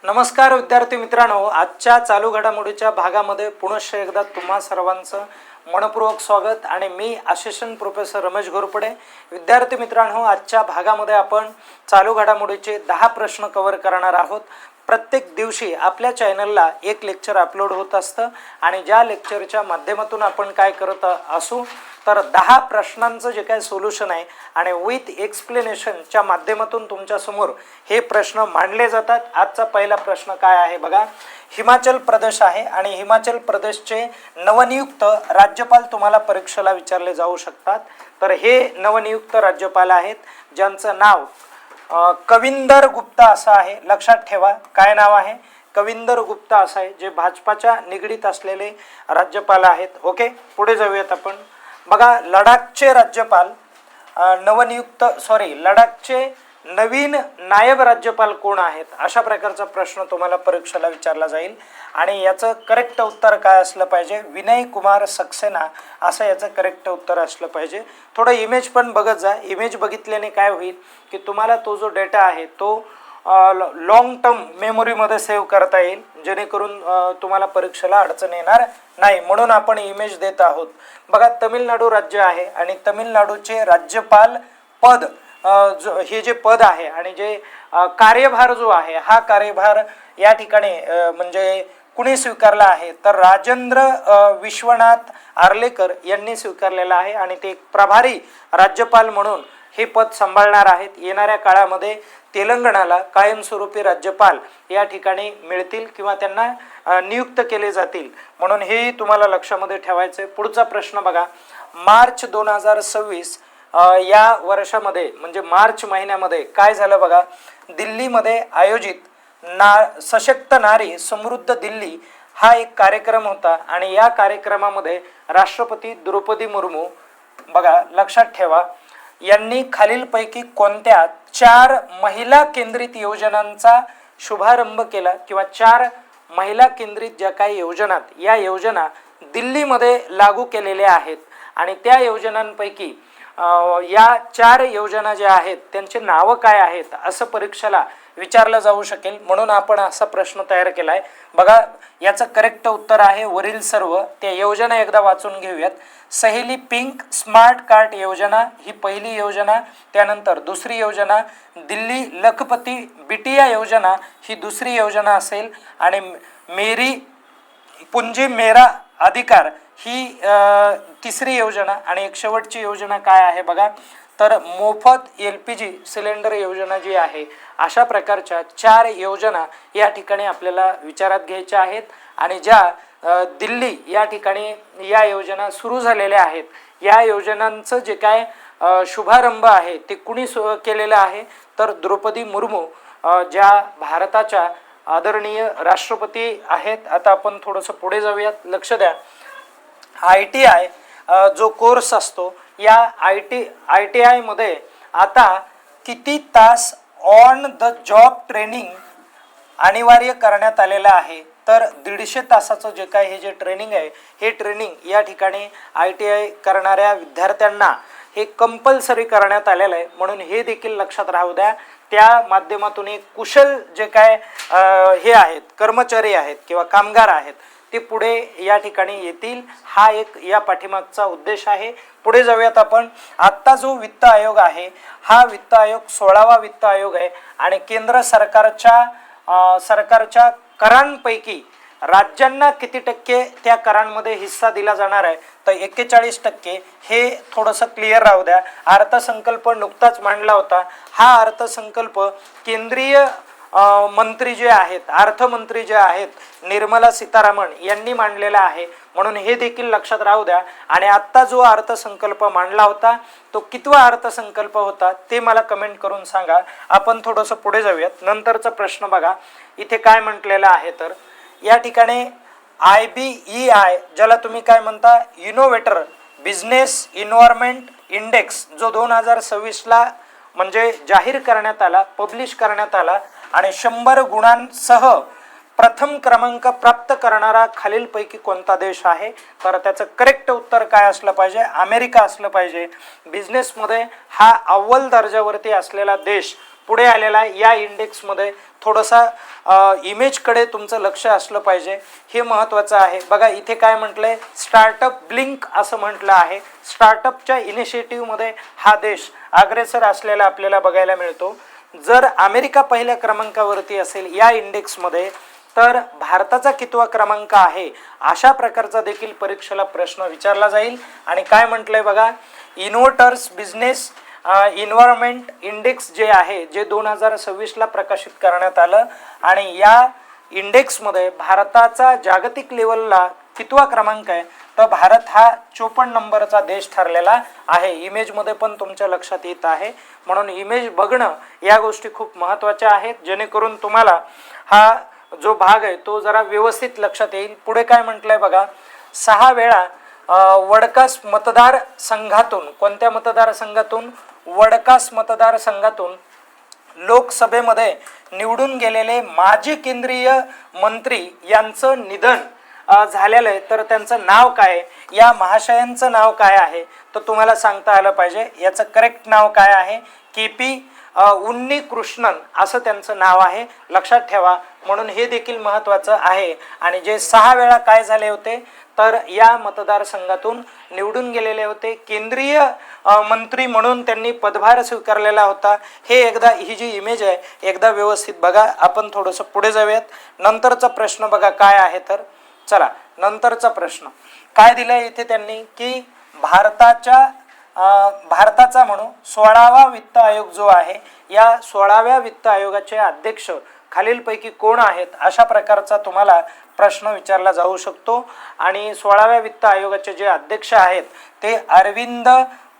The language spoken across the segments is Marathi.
नमस्कार विद्यार्थी मित्रांनो, आजच्या चालू घडामोडीच्या भागामध्ये पुनश्च एकदा तुम्हा सर्वांचं मनपूर्वक स्वागत आणि मी असिस्टंट प्रोफेसर रमेश घोरपडे। विद्यार्थी मित्रांनो, आजच्या भागामध्ये आपण चालू घडामोडीचे 10 प्रश्न कव्हर करणार आहोत। प्रत्येक दिवशी आपल्या चॅनलला एक लेक्चर अपलोड होत असतं आणि ज्या लेक्चरच्या माध्यमातून आपण काय करत असू तर 10 प्रश्नांचं जे काय सोल्युशन आहे आणि विथ एक्सप्लेनेशनच्या माध्यमातून तुमच्या समोर हे प्रश्न मांडले जातात। आजचा पहिला प्रश्न काय आहे बघा, हिमाचल प्रदेश आहे आणि हिमाचल प्रदेशचे नवनियुक्त राज्यपाल तुम्हाला परीक्षेला विचारले जाऊ शकतात। तर हे नवनियुक्त राज्यपाल आहेत ज्यांचं नाव कविंदर गुप्ता असं आहे। लक्षात ठेवा, काय नाव आहे? कविंदर गुप्ता असं आहे, जे भाजपाच्या निगडीत असलेले राज्यपाल आहेत। ओके, पुढे जाऊयात आपण। बघा, लडाखचे राज्यपाल लडाखचे नवीन नायब राज्यपाल कोण आहेत, अशा प्रकारचा प्रश्न तुम्हाला परीक्षेला विचारला जाईल आणि याचं करेक्ट उत्तर काय असलं पाहिजे? विनय कुमार सक्सेना असं याचं करेक्ट उत्तर असलं पाहिजे। थोडं इमेज पण बघत जा, इमेज बघितल्याने काय होईल की तुम्हाला तो जो डेटा आहे तो लॉंग टर्म मेमोरीमध्ये सेव्ह करता येईल, जेणेकरून तुम्हाला परीक्षेला अडचण येणार नाही, म्हणून आपण इमेज देत आहोत। बघा, तमिळनाडू राज्य आहे आणि तमिळनाडूचे राज्यपाल पद हे जे पद आहे आणि जे कार्यभार जो आहे हा कार्यभार या ठिकाणी म्हणजे कुणी स्वीकारला आहे तर राजेंद्र विश्वनाथ आर्लेकर यांनी स्वीकारलेला आहे आणि ते प्रभारी राज्यपाल म्हणून हे पद सांभाळणार आहेत। येणाऱ्या काळामध्ये तेलंगणाला कायमस्वरूपी राज्यपाल या ठिकाणी मिळतील किंवा त्यांना नियुक्त केले जातील, म्हणून हेही तुम्हाला लक्षामध्ये ठेवायचे। पुढचा प्रश्न बघा, मार्च 2026 या वर्षामध्ये म्हणजे मार्च महिन्यामध्ये काय झालं बघा, दिल्लीमध्ये आयोजित सशक्त नारी समृद्ध दिल्ली हा एक कार्यक्रम होता आणि या कार्यक्रमामध्ये राष्ट्रपती द्रौपदी मुर्मू, बघा लक्षात ठेवा, यांनी खालीलपैकी कोणत्या 4 महिला केंद्रित योजनांचा शुभारंभ केला किंवा 4 महिला केंद्रित ज्या काही योजना या योजना दिल्लीमध्ये लागू केलेल्या आहेत आणि त्या योजनांपैकी या 4 योजना ज्या आहेत त्यांचे नावं काय आहेत असं परीक्षेला विचारलं जाऊ शकेल, म्हणून आपण असा प्रश्न तयार केलाय। बघा, याचं करेक्ट उत्तर आहे वरील सर्व। त्या योजना एकदा वाचून घेऊयात। सहेली पिंक स्मार्ट कार्ड योजना ही पहिली योजना, त्यानंतर दुसरी योजना दिल्ली लखपती बिटिया योजना ही दुसरी योजना असेल आणि मेरी पुंजी मेरा अधिकार ही तिसरी योजना आणि एक शेवटची योजना काय आहे बघा, तर मोफत LPG सिलेंडर योजना जी आहे। अशा प्रकारच्या 4 योजना या ठिकाणी आपल्याला विचारात घ्यायच्या आहेत आणि ज्या दिल्ली या ठिकाणी या योजना सुरू झालेल्या आहेत, या योजनांचं जे काय शुभारंभ आहे ते कुणी केलेलं आहे तर द्रौपदी मुर्मू, ज्या भारताच्या आदरणीय राष्ट्रपती आहेत। आता आपण थोडंसं पुढे जाऊयात, लक्ष द्या। ITI जो कोर्स असतो या ITI मध्ये आता किती तास ऑन द जॉब ट्रेनिंग अनिवार्य करण्यात आलेलं आहे तर 150 तासाचं जे काय हे जे ट्रेनिंग आहे हे ट्रेनिंग या ठिकाणी ITI करणाऱ्या विद्यार्थ्यांना हे कंपल्सरी करण्यात आलेलं आहे, म्हणून हे देखील लक्षात राहू द्या। त्या माध्यमातून एक कुशल जे काय हे आहेत कर्मचारी आहेत किंवा कामगार आहेत ते पुढे या ठिकाणी येतील, हा एक या पाठीमागचा उद्देश आहे। पुढे जाऊयात आपण। आत्ता जो वित्त आयोग आहे हा वित्त आयोग 16वा वित्त आयोग आहे आणि केंद्र सरकारच्या करांपैकी राज्यांना किती टक्के त्या करांमध्ये हिस्सा दिला जाणार आहे तर 41%। हे थोडंसं क्लिअर राहू द्या। अर्थसंकल्प नुकताच मांडला होता, हा अर्थसंकल्प केंद्रीय मंत्री जे आहेत, अर्थमंत्री जे आहेत निर्मला सीतारामन यांनी मांडलेला आहे, म्हणून हे देखील लक्षात राहू द्या। आणि आत्ता जो अर्थसंकल्प मांडला होता तो कितवा अर्थसंकल्प होता ते मला कमेंट करून सांगा। आपण थोडंसं पुढे जाऊयात। नंतरचा प्रश्न बघा, इथे काय म्हटलेलं आहे तर या ठिकाणी IBEI ज्याला तुम्ही काय म्हणता इनोव्हेटर बिझनेस इन्व्हायरमेंट इंडेक्स जो 2026ला म्हणजे जाहीर करण्यात आला, पब्लिश करण्यात आला आणि 100 गुणांसह प्रथम क्रमांक प्राप्त करणारा खालीलपैकी कोणता देश आहे तर त्याचं करेक्ट उत्तर काय असलं पाहिजे? अमेरिका असलं पाहिजे। बिझनेसमध्ये हा अव्वल दर्जावरती असलेला देश पुढे आलेला आहे। या इंडेक्समध्ये थोडंसा इमेजकडे तुमचं लक्ष असलं पाहिजे, हे महत्त्वाचं आहे। बघा इथे काय म्हटलंय, स्टार्टअप ब्लिंक असं म्हटलं आहे। स्टार्टअपच्या इनिशिएटिव्हमध्ये हा देश अग्रेसर असलेला आपल्याला बघायला मिळतो। जर अमेरिका पहिल्या क्रमांकावरती असेल या इंडेक्समध्ये, तर भारताचा कितवा क्रमांक आहे, अशा प्रकारचा देखील परीक्षेला प्रश्न विचारला जाईल। आणि काय म्हटलंय बघा, inverters business environment index J आहे, जे 2026ला प्रकाशित करण्यात आलं, आणि या इंडेक्समध्ये भारताचा जागतिक लेवलला कितवा क्रमांक आहे, तर भारत हा 54 नंबरचा देश ठरलेला आहे। इमेजमध्ये पण तुमच्या लक्षात येत आहे, म्हणून इमेज बघणं या गोष्टी खूप महत्त्वाच्या आहेत, जेणेकरून तुम्हाला हा जो भाग आहे तो जरा व्यवस्थित लक्षात येईल। पुढे काय म्हटलंय बघा, 6 वेळा वडकास मतदारसंघातून, कोणत्या मतदारसंघातून, वडकास मतदारसंघातून लोकसभेमध्ये निवडून गेलेले माजी केंद्रीय मंत्री यांचं निधन झालेलं आहे, तर त्यांचं नाव काय, या महाशयांचं नाव काय आहे, तर तुम्हाला सांगता आलं पाहिजे। याचं करेक्ट नाव काय आहे, KP उन्नीकृष्णन असं त्यांचं नाव आहे, लक्षात ठेवा। म्हणून हे देखील महत्त्वाचं आहे। आणि जे 6 वेळा काय झाले होते, तर या मतदारसंघातून निवडून गेलेले होते, केंद्रीय मंत्री म्हणून त्यांनी पदभार स्वीकारलेला होता। हे एकदा, ही जी इमेज आहे एकदा व्यवस्थित बघा। आपण थोडंसं पुढे जाऊयात। नंतरचा प्रश्न बघा काय आहे, तर चला नंतरचा प्रश्न काय दिलाय इथे त्यांनी, की भारताचा म्हणून 16वा वित्त आयोग जो आहे, या 16व्या वित्त आयोगाचे अध्यक्ष खालीलपैकी कोण आहेत, अशा प्रकारचा तुम्हाला प्रश्न विचारला जाऊ शकतो। आणि 16व्या वित्त आयोगाचे जे अध्यक्ष आहेत ते अरविंद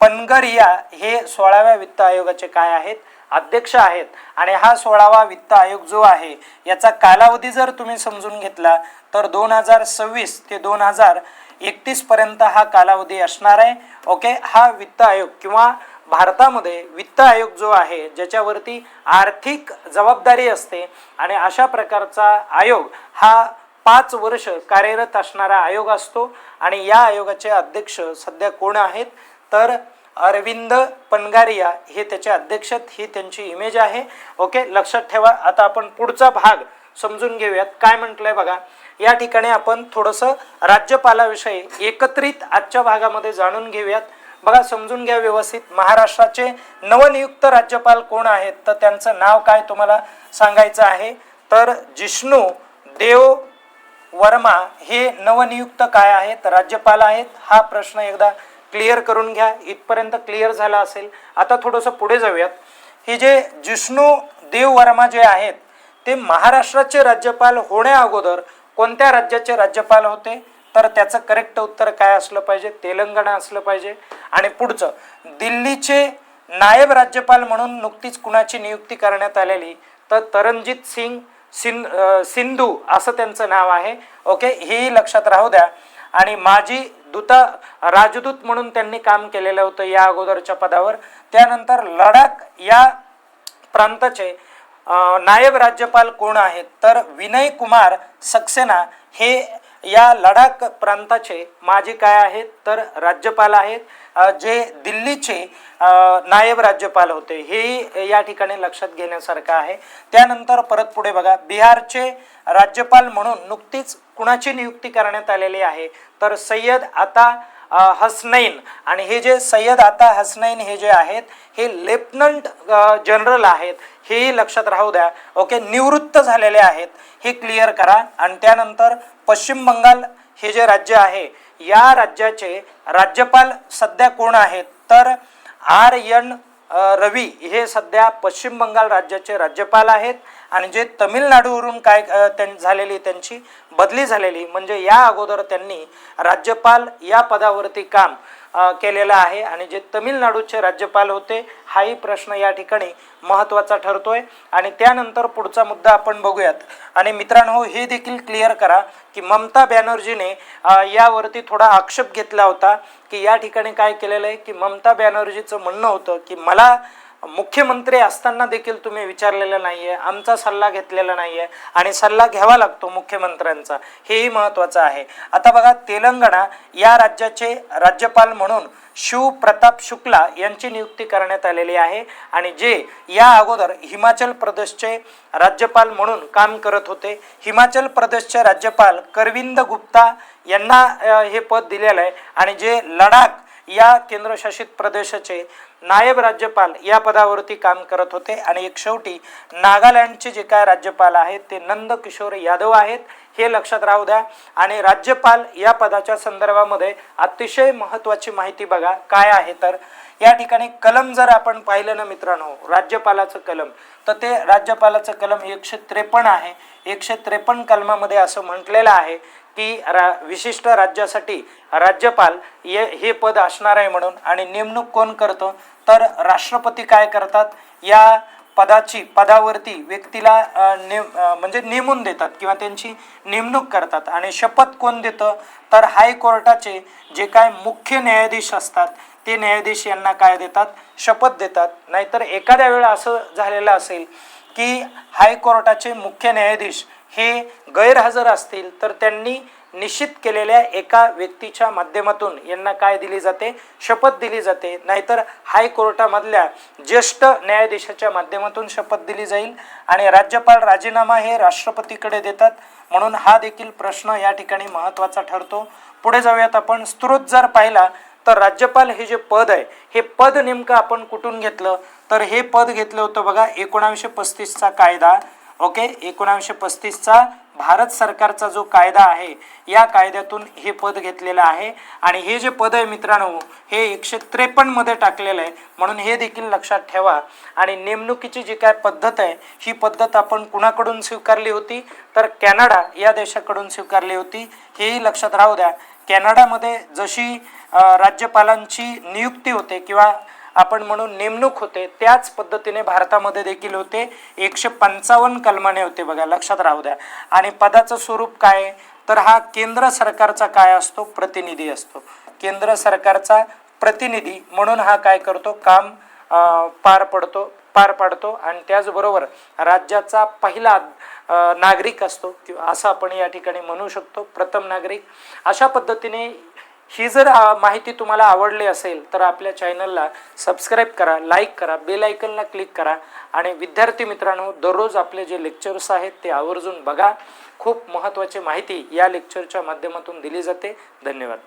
पनगरिया हे 16व्या वित्त आयोगाचे काय आहेत, अध्यक्ष आहेत। आणि हा 16वा वित्त आयोग जो आहे, याचा कालावधी जर तुम्ही समजून घेतला तर 2026 ते 2031 पर्यंत हा कालावधी असणार आहे। ओके, हा वित्त आयोग किंवा भारतामध्ये वित्त आयोग जो आहे, ज्याच्यावरती आर्थिक जबाबदारी असते, आणि अशा प्रकारचा आयोग हा 5 वर्ष कार्यरत असणारा आयोग असतो। आणि या आयोगाचे अध्यक्ष सध्या कोण आहेत, तर अरविंद पनगारिया हे त्याचे अध्यक्ष, ही त्यांची इमेज आहे। ओके, लक्षात ठेवा। आता आपण पुढचा भाग समजून घेऊयात। काय म्हटलंय बघा, या ठिकाणी आपण थोडंसं राज्यपालाविषयी एकत्रित आजच्या भागामध्ये जाणून घेऊयात। बघा, समजून घ्या व्यवस्थित। महाराष्ट्राचे नवनियुक्त राज्यपाल कोण आहेत, तर त्यांचं नाव काय तुम्हाला सांगायचं आहे, तर जिष्णू देव वर्मा हे नवनियुक्त काय आहेत, राज्यपाल आहेत। हा प्रश्न एकदा क्लिअर करून घ्या, इथपर्यंत क्लिअर झाला असेल। आता थोडंसं पुढे जाऊयात। हे जे जिष्णू देव वर्मा जे आहेत, ते महाराष्ट्राचे राज्यपाल होण्या अगोदर कोणत्या राज्याचे राज्यपाल होते, तर त्याचं करेक्ट उत्तर काय असलं पाहिजे, तेलंगणा असलं पाहिजे। आणि पुढचं, दिल्लीचे नायब राज्यपाल म्हणून नुकतीच कुणाची नियुक्ती करण्यात आलेली, तर तरनजीत सिंग सिंधू असं त्यांचं नाव आहे। ओके, हेही लक्षात राहू द्या। आणि माजी राजदूत म्हणून त्यांनी काम केलेलं होतं या अगोदरच्या पदावर। त्यानंतर लडाख या प्रांताचे नायब राज्यपाल कोण आहेत, तर विनय कुमार सक्सेना हे या लडाख प्रांताचे माजी काय आहेत, तर राज्यपाल आहेत, जे दिल्लीचे नायब राज्यपाल होते। हे या ठिकाणी लक्षात घेण्यासारखं आहे। त्यानंतर परत पुढे बघा, बिहारचे राज्यपाल म्हणून नुकतीच कुणाची नियुक्ती करण्यात आलेली आहे, तर सय्यद आता हसनैन। आणि हे जे सय्यद आता हसनैन हे जे आहेत, हे लेफ्टनंट जनरल आहेत, हेही लक्षात राहू द्या। ओके, निवृत्त झालेले आहेत, हे क्लिअर करा। आणि त्यानंतर पश्चिम बंगाल हे जे राज्य आहे, या राज्याचे राज्यपाल सध्या कोण आहेत, तर RN रवी हे सध्या पश्चिम बंगाल राज्याचे राज्यपाल आहेत। आणि जे तमिळनाडूवरून काय झालेली त्यांची बदली झालेली, म्हणजे या अगोदर त्यांनी राज्यपाल या पदावरती काम केलेलं आहे, आणि जे तमिळनाडूचे राज्यपाल होते, हाही प्रश्न या ठिकाणी महत्त्वाचा ठरतोय। आणि त्यानंतर पुढचा मुद्दा आपण बघूयात। आणि मित्रांनो, हे देखील क्लिअर करा की ममता बॅनर्जीने यावरती थोडा आक्षेप घेतला होता, की या ठिकाणी काय केलेलं आहे, की ममता बॅनर्जीचं म्हणणं होतं की मला मुख्यमंत्री असताना देखील तुम्ही विचारलेलं नाहीये, आमचा सल्ला घेतलेला नाहीये, आणि सल्ला घ्यावा लागतो मुख्यमंत्र्यांचा, हेही महत्त्वाचं आहे। आता बघा, तेलंगणा या राज्याचे राज्यपाल म्हणून शिवप्रताप शुक्ला यांची नियुक्ती करण्यात आलेली आहे आणि जे या अगोदर हिमाचल प्रदेशचे राज्यपाल म्हणून काम करत होते. हिमाचल प्रदेशचे राज्यपाल करविंद गुप्ता यांना हे पद दिलेलं आहे आणि जे लडाख या केंद्रशासित प्रदेशाचे नायब राज्यपाल या पदावरती काम करत होते. आणि एक शेवटी नागालँडचे जे काय राज्यपाल आहेत ते नंद किशोर यादव आहेत, हे लक्षात राहू द्या. आणि राज्यपाल या पदाच्या संदर्भामध्ये अतिशय महत्त्वाची माहिती बघा काय आहे, तर या ठिकाणी कलम जर आपण पाहिलं ना मित्रांनो, राज्यपालाचं कलम, तर ते राज्यपालाचं कलम 153 आहे. 153 कलमामध्ये असं म्हटलेलं आहे की विशिष्ट राज्यासाठी राज्यपाल हे पद असणार आहे म्हणून. आणि नेमणूक कोण करतं, तर राष्ट्रपती काय करतात, या पदावरती व्यक्तीला म्हणजे नेमून देतात किंवा त्यांची नेमणूक करतात. आणि शपथ कोण देतं, तर हायकोर्टाचे जे काय मुख्य न्यायाधीश असतात ते न्यायाधीश यांना काय देतात, शपथ देतात. नाहीतर एखाद्या वेळा असं झालेलं असेल की हायकोर्टाचे मुख्य न्यायाधीश हे गैरहजर असतील तर त्यांनी निश्चित केलेल्या एका व्यक्तीच्या माध्यमातून यांना काय दिली जाते, शपथ दिली जाते. नाहीतर हायकोर्टामधल्या ज्येष्ठ न्यायाधीशाच्या माध्यमातून शपथ दिली जाईल. आणि राज्यपाल राजीनामा हे राष्ट्रपतीकडे देतात, म्हणून हा देखील प्रश्न या ठिकाणी महत्त्वाचा ठरतो. पुढे जाऊयात आपण. स्त्रोत जर पाहिला तर राज्यपाल हे जे पद आहे हे पद नेमकं आपण कुठून घेतलं, तर हे पद घेतलं होतं बघा 1935चा कायदा. ओके, 1935चा भारत सरकारचा जो कायदा आहे या कायद्यातून हे पद घेतलेलं आहे. आणि हे जे पद आहे मित्रांनो हे 153 मध्ये टाकलेलं आहे, म्हणून हे देखील लक्षात ठेवा. आणि नेमणुकीची जी काय पद्धत आहे ही पद्धत आपण कुणाकडून स्वीकारली होती, तर कॅनडा या देशाकडून स्वीकारली होती, हेही लक्षात राहू द्या. कॅनडामध्ये जशी राज्यपालांची नियुक्ती होते किंवा आपण म्हणून नेमणूक होते त्याच पद्धतीने भारतामध्ये देखील होते. 155 कलमाने होते बघा, लक्षात राहू द्या. आणि पदाचं स्वरूप काय, तर हा केंद्र सरकारचा काय असतो, प्रतिनिधी असतो. केंद्र सरकारचा प्रतिनिधी म्हणून हा काय करतो, काम पार पाडतो. आणि त्याचबरोबर राज्याचा पहिला नागरिक असतो किंवा असं आपण या ठिकाणी म्हणू शकतो, प्रथम नागरिक. अशा पद्धतीने ही जर माहिती तुम्हाला आवडली असेल तर आपल्या चॅनलला सबस्क्राईब करा, लाईक करा, बेल आयकनला क्लिक करा. आणि विद्यार्थी मित्रांनो, दररोज आपले जे लेक्चर्स आहेत ते आवर्जून बघा. खूप महत्त्वाची माहिती या लेक्चरच्या माध्यमातून दिली जाते. धन्यवाद.